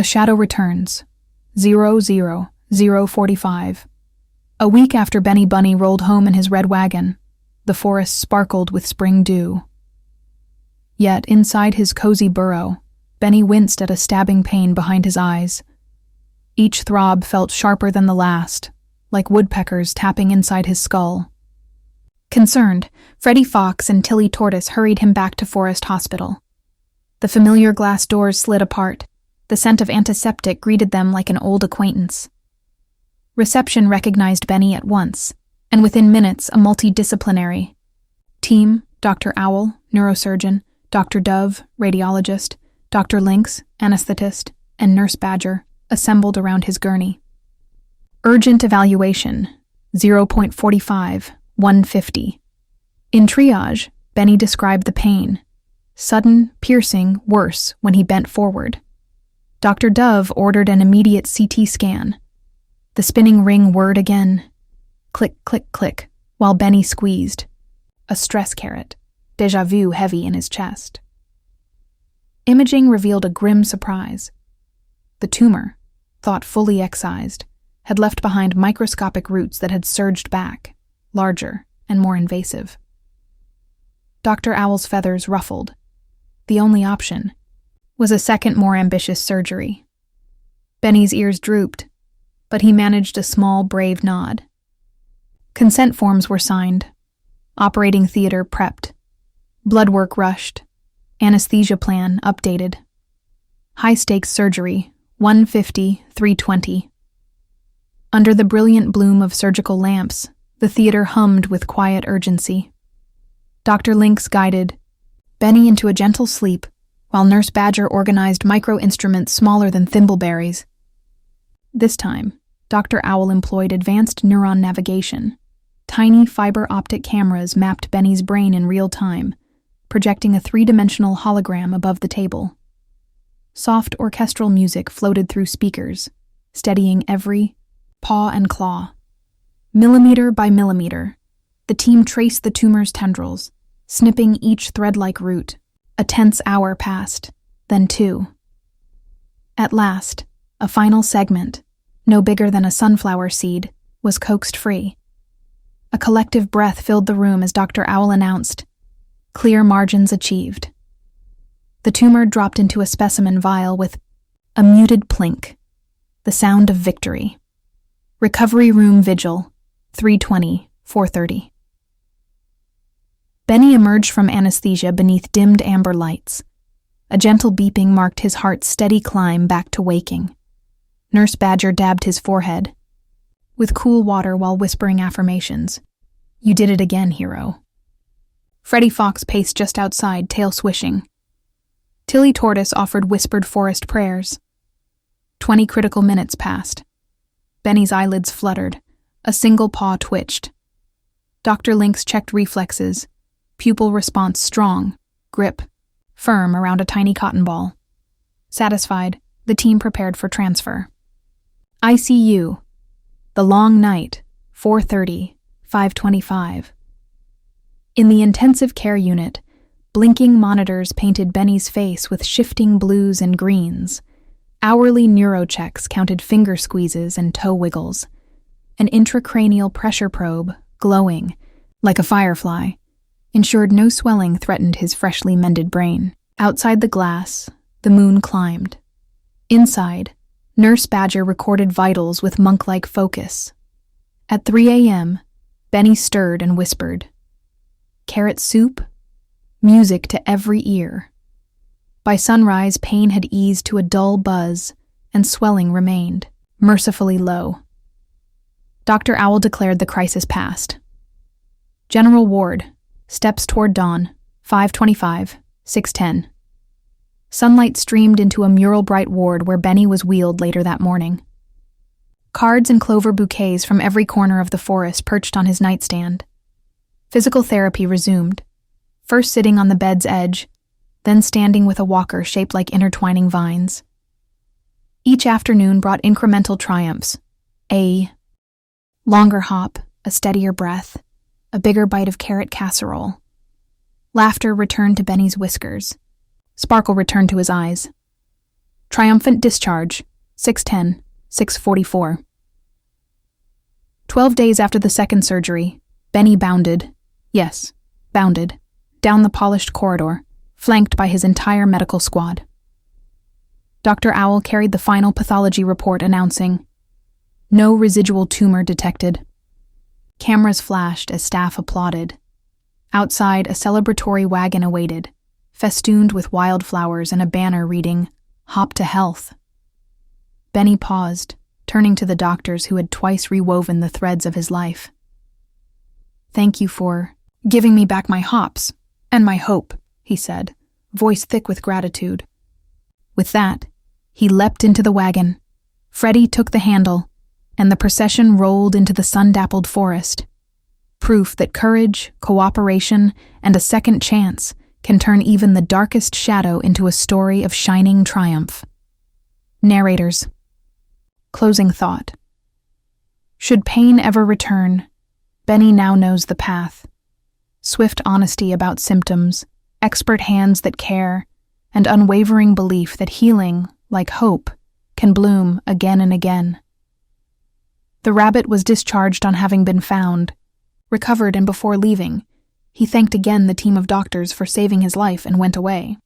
A shadow returns. 00045. A week after Benny Bunny rolled home in his red wagon, the forest sparkled with spring dew. Yet, inside his cozy burrow, Benny winced at a stabbing pain behind his eyes. Each throb felt sharper than the last, like woodpeckers tapping inside his skull. Concerned, Freddie Fox and Tilly Tortoise hurried him back to Forest Hospital. The familiar glass doors slid apart. The scent of antiseptic greeted them like an old acquaintance. Reception recognized Benny at once, and within minutes a multidisciplinary team, Dr. Owl, neurosurgeon, Dr. Dove, radiologist, Dr. Lynx, anesthetist, and Nurse Badger, assembled around his gurney. Urgent evaluation, 0.45, 150. In triage, Benny described the pain. Sudden, piercing, worse when he bent forward. Dr. Dove ordered an immediate CT scan. The spinning ring whirred again. Click, click, click, while Benny squeezed. A stress carrot, déjà vu heavy in his chest. Imaging revealed a grim surprise. The tumor, thought fully excised, had left behind microscopic roots that had surged back, larger and more invasive. Dr. Owl's feathers ruffled. The only option was a second, more ambitious surgery. Benny's ears drooped, but he managed a small, brave nod. Consent forms were signed. Operating theater prepped. Blood work rushed. Anesthesia plan updated. High-stakes surgery, 150, 320. Under the brilliant bloom of surgical lamps, the theater hummed with quiet urgency. Dr. Lynx guided Benny into a gentle sleep, while Nurse Badger organized micro-instruments smaller than thimbleberries. This time, Dr. Owl employed advanced neuron navigation. Tiny fiber-optic cameras mapped Benny's brain in real time, projecting a three-dimensional hologram above the table. Soft orchestral music floated through speakers, steadying every paw and claw. Millimeter by millimeter, the team traced the tumor's tendrils, snipping each thread-like root. A tense hour passed, then 2. At last, a final segment, no bigger than a sunflower seed, was coaxed free. A collective breath filled the room as Dr. Owl announced, "Clear margins achieved." The tumor dropped into a specimen vial with a muted plink, the sound of victory. Recovery room vigil, 3:20, 4:30. Benny emerged from anesthesia beneath dimmed amber lights. A gentle beeping marked his heart's steady climb back to waking. Nurse Badger dabbed his forehead with cool water while whispering affirmations. "You did it again, hero." Freddie Fox paced just outside, tail swishing. Tilly Tortoise offered whispered forest prayers. 20 critical minutes passed. Benny's eyelids fluttered. A single paw twitched. Dr. Lynx checked reflexes. Pupil response strong, grip firm around a tiny cotton ball. Satisfied, the team prepared for transfer. ICU. The long night, 4:30, 5:25. In the intensive care unit, blinking monitors painted Benny's face with shifting blues and greens. Hourly neurochecks counted finger squeezes and toe wiggles. An intracranial pressure probe, glowing like a firefly, ensured no swelling threatened his freshly mended brain. Outside the glass, the moon climbed. Inside, Nurse Badger recorded vitals with monk-like focus. At 3 a.m., Benny stirred and whispered, "Carrot soup?" Music to every ear. By sunrise, pain had eased to a dull buzz, and swelling remained, mercifully low. Dr. Owl declared the crisis past. General ward, steps toward dawn, 5:25, 6:10. Sunlight streamed into a mural-bright ward where Benny was wheeled later that morning. Cards and clover bouquets from every corner of the forest perched on his nightstand. Physical therapy resumed, first sitting on the bed's edge, then standing with a walker shaped like intertwining vines. Each afternoon brought incremental triumphs. A longer hop, a steadier breath, a bigger bite of carrot casserole. Laughter returned to Benny's whiskers. Sparkle returned to his eyes. Triumphant discharge, 6:10, 6:44. 12 days after the second surgery, Benny bounded, down the polished corridor, flanked by his entire medical squad. Dr. Owl carried the final pathology report announcing, "No residual tumor detected." Cameras flashed as staff applauded. Outside, a celebratory wagon awaited, festooned with wildflowers and a banner reading, "Hop to Health." Benny paused, turning to the doctors who had twice rewoven the threads of his life. "Thank you for giving me back my hops and my hope," he said, voice thick with gratitude. With that, he leapt into the wagon. Freddie took the handle, and the procession rolled into the sun-dappled forest. Proof that courage, cooperation, and a second chance can turn even the darkest shadow into a story of shining triumph. Narrators. Closing thought. Should pain ever return, Benny now knows the path. Swift honesty about symptoms, expert hands that care, and unwavering belief that healing, like hope, can bloom again and again. The rabbit was discharged on having been found. Recovered, and before leaving, he thanked again the team of doctors for saving his life and went away.